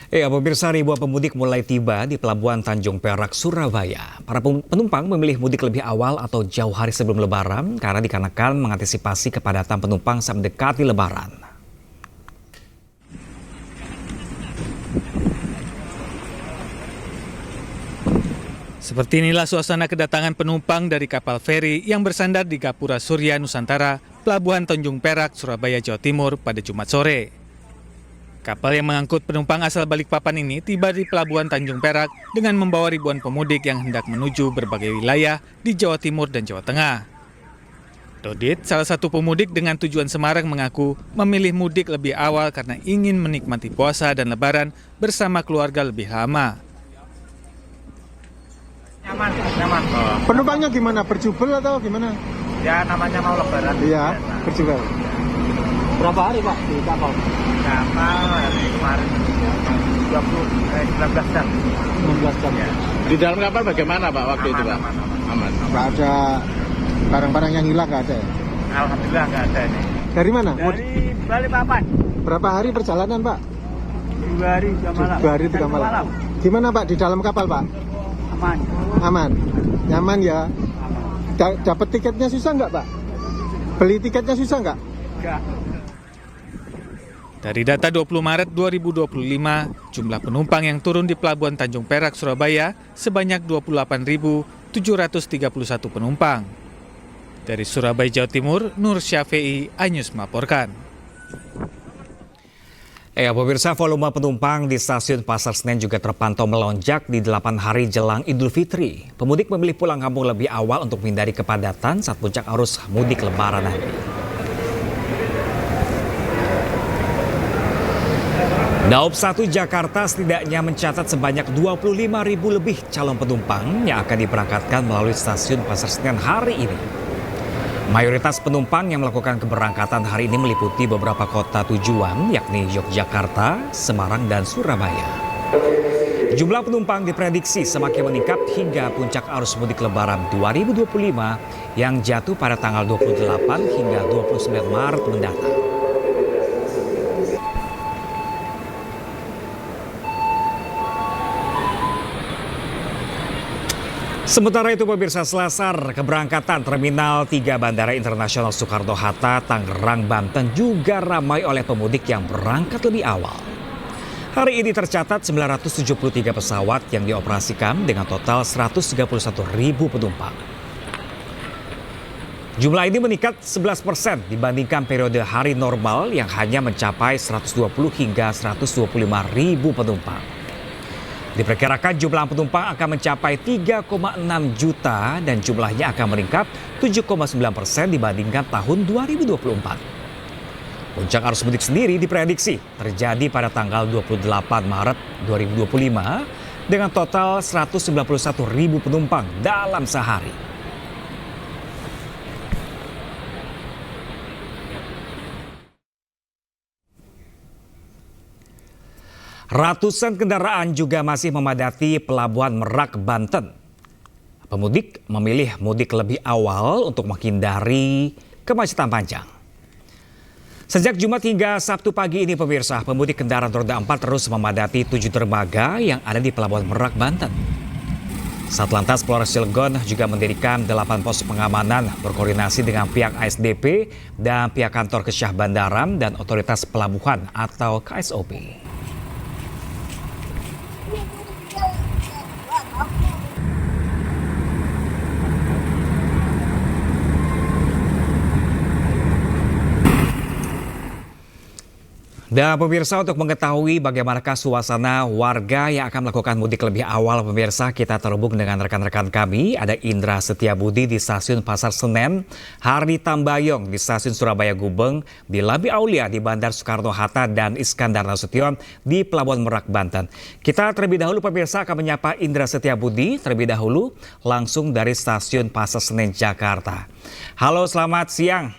Pemirsa, ribuan pemudik mulai tiba di Pelabuhan Tanjung Perak, Surabaya. Para penumpang memilih mudik lebih awal atau jauh hari sebelum Lebaran karena dikarenakan mengantisipasi kepadatan penumpang saat mendekati Lebaran. Seperti inilah suasana kedatangan penumpang dari kapal feri yang bersandar di Gapura Surya Nusantara, Pelabuhan Tanjung Perak, Surabaya, Jawa Timur pada Jumat sore. Kapal yang mengangkut penumpang asal Balikpapan ini tiba di Pelabuhan Tanjung Perak dengan membawa ribuan pemudik yang hendak menuju berbagai wilayah di Jawa Timur dan Jawa Tengah. Dodit, salah satu pemudik dengan tujuan Semarang, mengaku memilih mudik lebih awal karena ingin menikmati puasa dan Lebaran bersama keluarga lebih lama. Nyaman. Penumpangnya gimana? Berjubel atau gimana? Ya namanya mau Lebaran. Iya, berjubel. Berapa hari Pak di kapal? Kapal hari kemarin 19 jam. 16 jam. Ya. Di dalam kapal bagaimana Pak waktu itu Pak? Aman. Nggak ada barang-barang yang hilang, nggak ada ya? Alhamdulillah nggak ada ini. Dari mana? Dari Balikpapan. Berapa hari perjalanan Pak? 2 hari 3 malam. 2 hari 3 malam. Gimana Pak di dalam kapal Pak? Aman. Aman? Nyaman ya? Dapat tiketnya susah nggak Pak? Beli tiketnya susah nggak? Enggak. Dari data 20 Maret 2025, jumlah penumpang yang turun di Pelabuhan Tanjung Perak, Surabaya sebanyak 28.731 penumpang. Dari Surabaya, Jawa Timur, Nur Syafi'i, iNews melaporkan. Pemirsa, volume penumpang di stasiun Pasar Senen juga terpantau melonjak di 8 hari jelang Idul Fitri. Pemudik memilih pulang kampung lebih awal untuk menghindari kepadatan saat puncak arus mudik Lebaran nanti. Daob 1 Jakarta setidaknya mencatat sebanyak 25.000 lebih calon penumpang yang akan diberangkatkan melalui stasiun Pasar Senen hari ini. Mayoritas penumpang yang melakukan keberangkatan hari ini meliputi beberapa kota tujuan, yakni Yogyakarta, Semarang, dan Surabaya. Jumlah penumpang diprediksi semakin meningkat hingga puncak arus mudik Lebaran 2025 yang jatuh pada tanggal 28 hingga 29 Maret mendatang. Sementara itu pemirsa, Selasar keberangkatan Terminal 3 Bandara Internasional Soekarno-Hatta, Tangerang, Banten juga ramai oleh pemudik yang berangkat lebih awal. Hari ini tercatat 973 pesawat yang dioperasikan dengan total 131.000 penumpang. Jumlah ini meningkat 11% dibandingkan periode hari normal yang hanya mencapai 120 hingga 125.000 penumpang. Diperkirakan jumlah penumpang akan mencapai 3,6 juta dan jumlahnya akan meningkat 7,9% dibandingkan tahun 2024. Puncak arus mudik sendiri diprediksi terjadi pada tanggal 28 Maret 2025 dengan total 191.000 penumpang dalam sehari. Ratusan kendaraan juga masih memadati Pelabuhan Merak, Banten. Pemudik memilih mudik lebih awal untuk menghindari kemacetan panjang. Sejak Jumat hingga Sabtu pagi ini pemirsa, pemudik kendaraan roda 4 terus memadati 7 dermaga yang ada di Pelabuhan Merak, Banten. Satlantas Polres Cilegon juga mendirikan 8 pos pengamanan berkoordinasi dengan pihak ASDP dan pihak kantor Kesyah Bandara dan Otoritas Pelabuhan atau KSOP. Dan pemirsa, untuk mengetahui bagaimanakah suasana warga yang akan melakukan mudik lebih awal, pemirsa, kita terhubung dengan rekan-rekan kami. Ada Indra Setiabudi di Stasiun Pasar Senen, Hari Tambayong di Stasiun Surabaya Gubeng, di Labi Aulia di Bandar Soekarno-Hatta, dan Iskandar Nasution di Pelabuhan Merak, Banten. Kita terlebih dahulu pemirsa akan menyapa Indra Setiabudi terlebih dahulu langsung dari Stasiun Pasar Senen, Jakarta. Halo, selamat siang.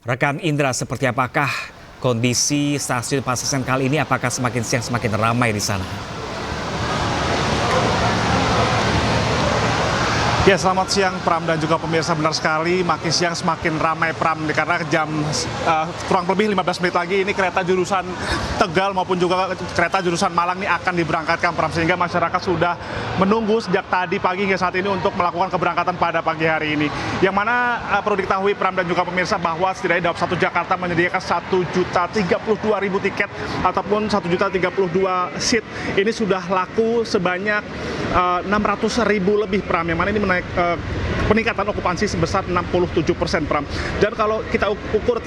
Rekan Indra, seperti apakah kondisi stasiun Pasar Senen kali ini, apakah semakin siang semakin ramai di sana? Ya, selamat siang Pram dan juga pemirsa. Benar sekali, makin siang semakin ramai Pram, karena jam kurang lebih 15 menit lagi ini kereta jurusan Tegal maupun juga kereta jurusan Malang ini akan diberangkatkan Pram, sehingga masyarakat sudah menunggu sejak tadi pagi hingga saat ini untuk melakukan keberangkatan pada pagi hari ini. Yang mana perlu diketahui Pram dan juga pemirsa bahwa setidaknya Daob 1 Jakarta menyediakan 1.032.000 tiket ataupun 1.032 seat. Ini sudah laku sebanyak 600.000 lebih Pram, yang mana ini peningkatan okupansi sebesar 67% Pram. Dan kalau kita ukur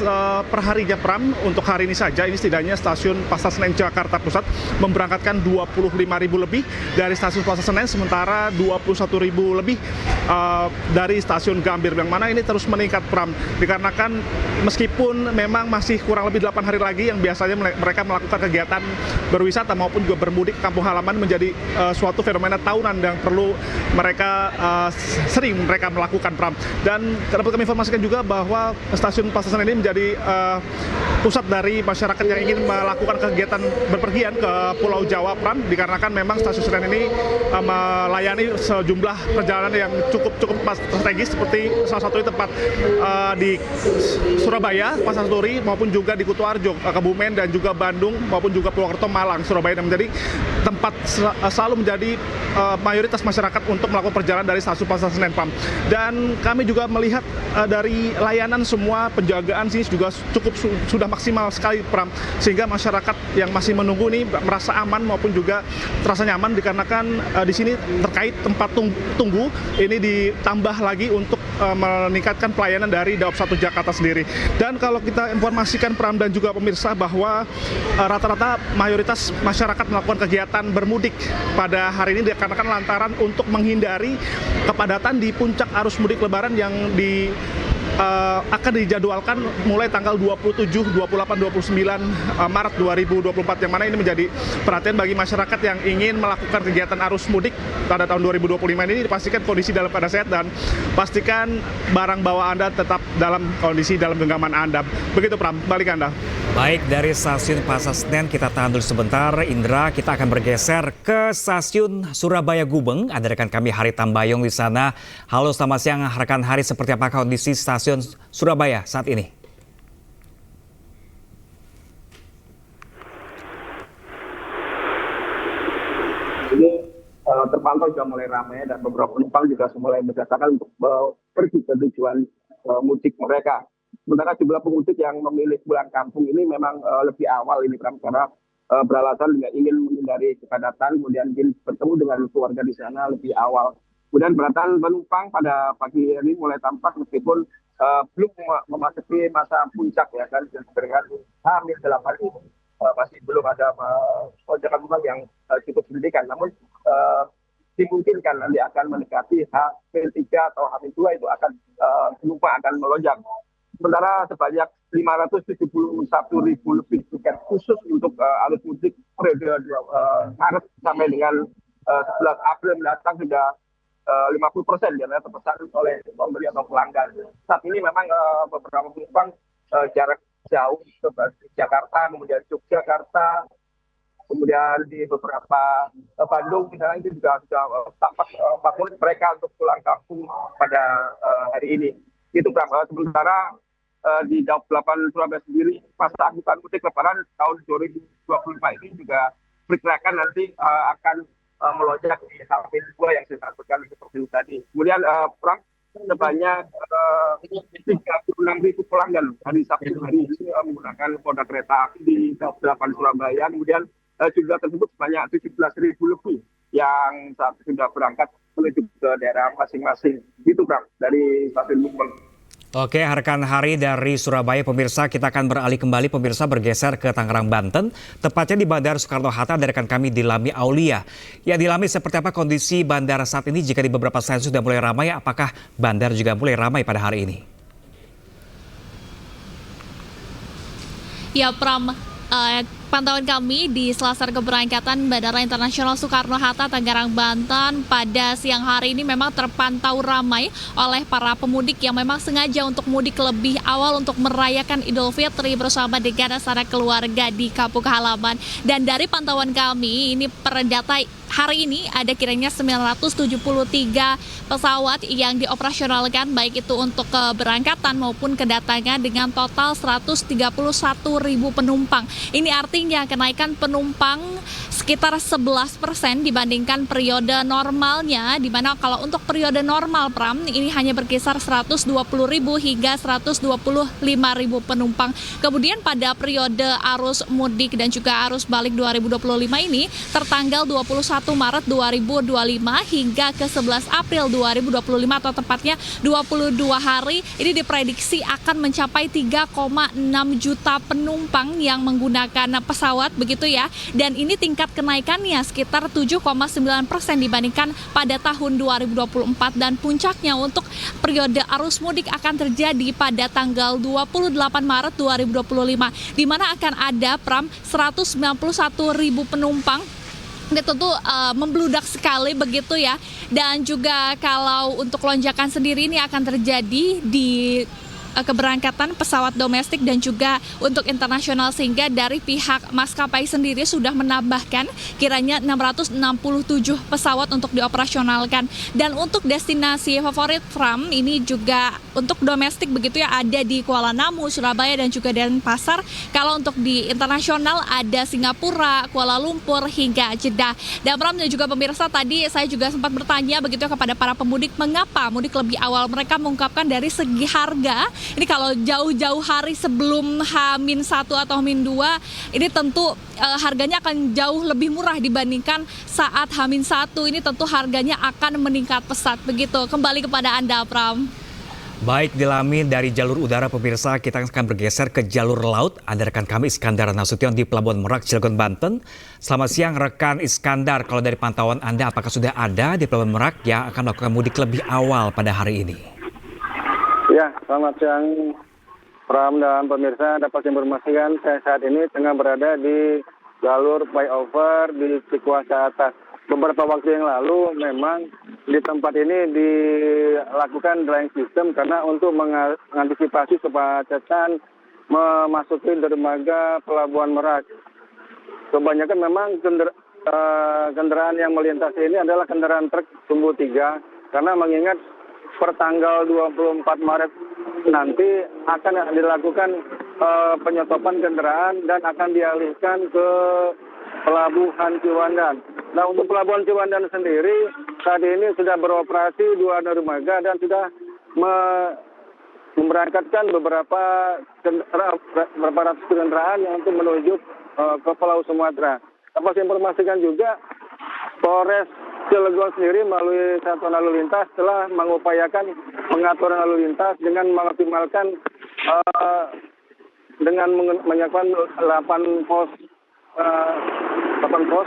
per harinya Pram, untuk hari ini saja ini setidaknya stasiun Pasar Senen Jakarta Pusat memberangkatkan 25.000 lebih dari stasiun Pasar Senen, sementara 21.000 lebih dari stasiun Gambir, yang mana ini terus meningkat Pram, dikarenakan meskipun memang masih kurang lebih 8 hari lagi yang biasanya mereka melakukan kegiatan berwisata maupun juga bermudik ke kampung halaman menjadi suatu fenomena tahunan yang perlu mereka sering mereka melakukan Pram. Dan dapat kami informasikan juga bahwa stasiun Pasar Senen ini menjadi pusat dari masyarakat yang ingin melakukan kegiatan berpergian ke Pulau Jawa Pram, dikarenakan memang stasiun Senen ini melayani sejumlah perjalanan yang cukup strategis, seperti salah satu tempat di Surabaya, Pasar Turi, maupun juga di Kutu Arjo, Kebumen, dan juga Bandung, maupun juga Purwokerto, Malang, Surabaya, dan menjadi tempat selalu menjadi mayoritas masyarakat untuk melakukan perjalanan dari stasiun Pasar Senen Pram. Dan kami juga melihat dari layanan semua penjagaan sini juga sudah maksimal sekali Pram, sehingga masyarakat yang masih menunggu ini merasa aman maupun juga terasa nyaman, dikarenakan di sini terkait tempat tunggu ini ditambah lagi untuk meningkatkan pelayanan dari Daob 1 Jakarta sendiri. Dan kalau kita informasikan Pram dan juga pemirsa bahwa rata-rata mayoritas masyarakat melakukan kegiatan bermudik pada hari ini dikarenakan lantaran untuk menghindari kepadatan di puncak arus mudik Lebaran yang akan dijadwalkan mulai tanggal 27, 28, 29 Maret 2024, yang mana ini menjadi perhatian bagi masyarakat yang ingin melakukan kegiatan arus mudik pada tahun 2025 ini. Dipastikan kondisi dalam keadaan sehat dan pastikan barang bawaan Anda tetap dalam kondisi dalam genggaman Anda. Begitu Pram, balik Anda. Baik, dari stasiun Pasar Senen kita tahan dulu sebentar. Indra, kita akan bergeser ke stasiun Surabaya Gubeng. Ada rekan kami Hari Tambayong di sana. Halo, selamat siang rekan Hari, seperti apa kondisi stasiun Surabaya saat ini? Ini terpantau sudah mulai ramai dan beberapa penumpang juga sudah mulai berdatangan untuk pergi ke tujuan mudik mereka. Sementara jumlah pemudik yang memilih pulang kampung ini memang lebih awal ini karena beralasan ingin menghindari kepadatan, kemudian ingin bertemu dengan keluarga di sana lebih awal. Kemudian berdatangan penumpang pada pagi ini mulai tampak meskipun belum memasuki masa puncak ya kan, dengan H-8 ini masih belum ada lonjakan penumpang yang cukup signifikan. Namun dimungkinkan nanti akan mendekati H-3 atau H-2 itu akan penumpang akan melonjak. Sementara sebanyak 571.000 lebih tiket khusus untuk arus mudik periode Maret sampai dengan 11 April mendatang sudah 50% yang terpesan oleh pembeli atau pelanggan. Saat ini memang beberapa penumpang jarak jauh ke Jakarta, kemudian Yogyakarta, kemudian di beberapa Bandung misalnya itu juga sudah tampak favorit mereka untuk pulang kampung pada hari ini. Itu sementara di Daob 8 Surabaya sendiri masa angkutan mudik Lebaran tahun 2025 ini juga diperkirakan nanti akan melonjak di H-2 yang saya sampaikan seperti tadi. Kemudian Pram, sebanyak 36.000 pelanggan hari Sabtu hari ini menggunakan moda kereta api di Daob 8 Surabaya. Kemudian jumlah tersebut sebanyak 17.000 lebih yang saat sudah berangkat menuju ke daerah masing-masing. Itu Pram dari stasiun Gubeng. Oke, rekan Hari dari Surabaya, pemirsa, kita akan beralih kembali pemirsa bergeser ke Tangerang, Banten, tepatnya di Bandara Soekarno-Hatta. Ada rekan kami Dilami Aulia. Ya, Dilami, seperti apa kondisi bandara saat ini? Jika di beberapa stasiun sudah mulai ramai, apakah bandara juga mulai ramai pada hari ini? Ya, Pram, Pantauan kami di selasar keberangkatan Bandara Internasional Soekarno-Hatta, Tangerang, Banten pada siang hari ini memang terpantau ramai oleh para pemudik yang memang sengaja untuk mudik lebih awal untuk merayakan Idul Fitri bersama dengan sanak keluarga di kampung halaman. Dan dari pantauan kami ini per data hari ini ada kiranya 973 pesawat yang dioperasionalkan baik itu untuk keberangkatan maupun kedatangan dengan total 131.000 penumpang. Ini artinya kenaikan penumpang sekitar 11% dibandingkan periode normalnya, di mana kalau untuk periode normal Pram ini hanya berkisar 120.000 hingga 125.000 penumpang. Kemudian pada periode arus mudik dan juga arus balik 2025 ini tertanggal 21 Maret 2025 hingga ke 11 April 2025 atau tepatnya 22 hari ini diprediksi akan mencapai 3,6 juta penumpang yang menggunakan pesawat begitu ya, dan ini tingkat kenaikannya sekitar 7,9% dibandingkan pada tahun 2024, dan puncaknya untuk periode arus mudik akan terjadi pada tanggal 28 Maret 2025 di mana akan ada Pram 191.000 penumpang. Ini tentu membludak sekali begitu ya, dan juga kalau untuk lonjakan sendiri ini akan terjadi di keberangkatan pesawat domestik dan juga untuk internasional, sehingga dari pihak maskapai sendiri sudah menambahkan kiranya 667 pesawat untuk dioperasionalkan. Dan untuk destinasi favorit Pram ini juga untuk domestik begitu ya, ada di Kuala Namu, Surabaya dan juga Denpasar. Kalau untuk di internasional ada Singapura, Kuala Lumpur hingga Jeddah. Dan Pram dan juga pemirsa, tadi saya juga sempat bertanya begitu ya kepada para pemudik mengapa mudik lebih awal. Mereka mengungkapkan dari segi harga. Ini kalau jauh-jauh hari sebelum H-1 atau H-2, ini tentu harganya akan jauh lebih murah dibandingkan saat H-1. Ini tentu harganya akan meningkat pesat begitu. Kembali kepada Anda, Pram. Baik, Dilamin, dari jalur udara pemirsa kita akan bergeser ke jalur laut. Ada rekan kami Iskandar Nasution di Pelabuhan Merak, Cilegon, Banten. Selamat siang rekan Iskandar, kalau dari pantauan Anda apakah sudah ada di Pelabuhan Merak yang akan melakukan mudik lebih awal pada hari ini? Ya, selamat siang Pram dan pemirsa. Dapat informasikan saya saat ini tengah berada di jalur flyover di Cikuasa Atas. Beberapa waktu yang lalu memang di tempat ini dilakukan drying system karena untuk mengantisipasi kemacetan memasuki dermaga Pelabuhan Merak. Kebanyakan memang kendaraan yang melintasi ini adalah kendaraan truk sumbu 3 karena mengingat per tanggal 24 Maret nanti akan dilakukan penyetopan kendaraan dan akan dialihkan ke Pelabuhan Ciwandan. Nah, untuk Pelabuhan Ciwandan sendiri saat ini sudah beroperasi 2 dermaga dan sudah memberangkatkan beberapa ratus kendaraan yang untuk menuju ke Pulau Sumatera. Dapat informasikan juga Polres Cilegon sendiri melalui Satuan Lalu Lintas telah mengupayakan pengaturan lalu lintas dengan mengoptimalkan dengan menyiapkan 8 pos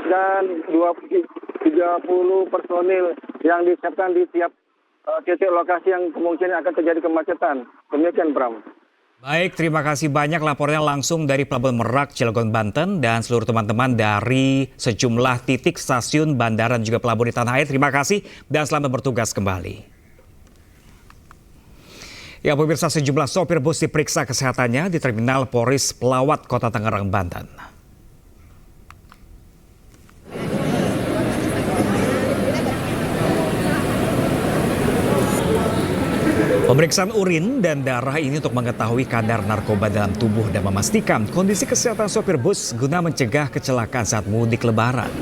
dan 30 personil yang disiapkan di tiap titik lokasi yang kemungkinan akan terjadi kemacetan. Demikian, Bram. Baik, terima kasih banyak laporannya langsung dari Pelabuhan Merak, Cilegon, Banten, dan seluruh teman-teman dari sejumlah titik stasiun, bandara, dan juga pelabuhan di tanah air. Terima kasih dan selamat bertugas kembali. Ya, pemirsa, sejumlah sopir bus diperiksa kesehatannya di Terminal Polres Pelawat, Kota Tangerang, Banten. Pemeriksaan urin dan darah ini untuk mengetahui kadar narkoba dalam tubuh dan memastikan kondisi kesehatan sopir bus guna mencegah kecelakaan saat mudik lebaran.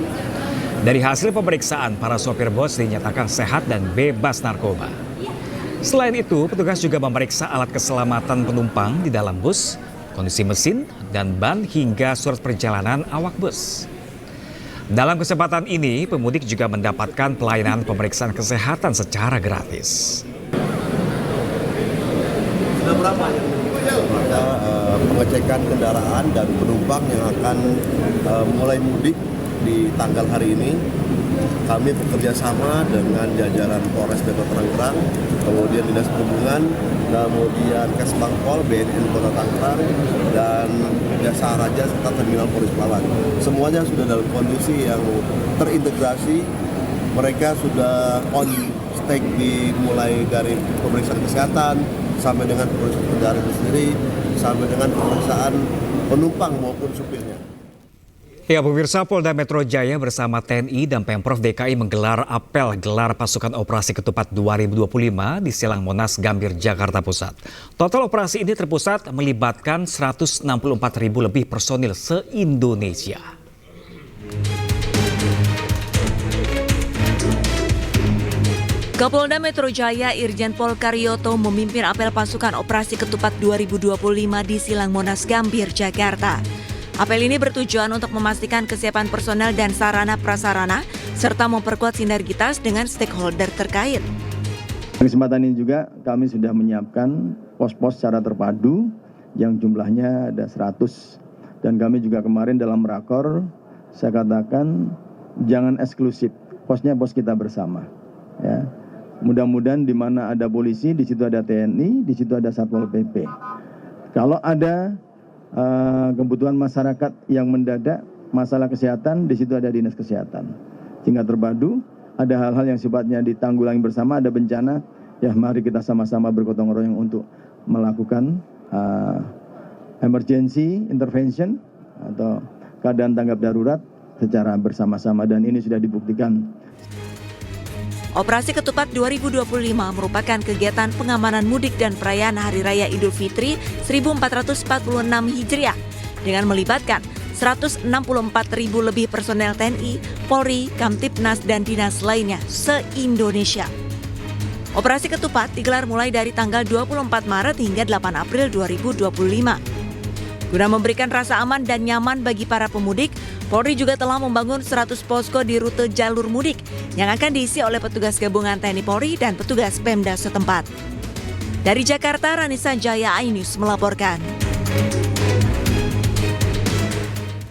Dari hasil pemeriksaan, para sopir bus dinyatakan sehat dan bebas narkoba. Selain itu, petugas juga memeriksa alat keselamatan penumpang di dalam bus, kondisi mesin dan ban hingga surat perjalanan awak bus. Dalam kesempatan ini, pemudik juga mendapatkan pelayanan pemeriksaan kesehatan secara gratis. Ada pengecekan kendaraan dan penumpang yang akan mulai mudik di tanggal hari ini. Kami bekerja sama dengan jajaran Polres Metro Tangerang, kemudian Dinas Perhubungan kemudian Kesbangpol, BNN Kota Tangerang, dan Jasa Raja serta Terminal Polres Palawan. Semuanya sudah dalam kondisi yang terintegrasi. Mereka sudah on stake dimulai dari pemeriksaan kesehatan sampai dengan pemeriksaan kendaraan itu sendiri, sampai dengan pemeriksaan penumpang maupun supirnya. Ya, pemirsa, Polda Metro Jaya bersama TNI dan Pemprov DKI menggelar apel gelar pasukan operasi ketupat 2025 di Silang Monas, Gambir, Jakarta Pusat. Total operasi ini terpusat melibatkan 164.000 lebih personil se-Indonesia. Kapolda Metro Jaya Irjen Pol Karyoto memimpin apel pasukan operasi ketupat 2025 di Silang Monas, Gambir, Jakarta. Apel ini bertujuan untuk memastikan kesiapan personel dan sarana prasarana serta memperkuat sinergitas dengan stakeholder terkait. Kesempatan ini juga kami sudah menyiapkan pos-pos secara terpadu yang jumlahnya ada 100. Dan kami juga kemarin dalam rakor saya katakan jangan eksklusif, posnya pos kita bersama. Ya. Mudah-mudahan di mana ada polisi, di situ ada TNI, di situ ada Satpol PP. Kalau ada kebutuhan masyarakat yang mendadak, masalah kesehatan, di situ ada dinas kesehatan. Sehingga terpadu, ada hal-hal yang sifatnya ditanggulangi bersama, ada bencana, ya mari kita sama-sama bergotong royong untuk melakukan emergency intervention atau keadaan tanggap darurat secara bersama-sama, dan ini sudah dibuktikan. Operasi Ketupat 2025 merupakan kegiatan pengamanan mudik dan perayaan Hari Raya Idul Fitri 1446 Hijriah dengan melibatkan 164.000 lebih personel TNI, Polri, Kamtibnas, dan dinas lainnya se-Indonesia. Operasi Ketupat digelar mulai dari tanggal 24 Maret hingga 8 April 2025. Guna memberikan rasa aman dan nyaman bagi para pemudik, Polri juga telah membangun 100 posko di rute jalur mudik yang akan diisi oleh petugas gabungan TNI Polri dan petugas Pemda setempat. Dari Jakarta, Ranisa Jaya, iNews melaporkan.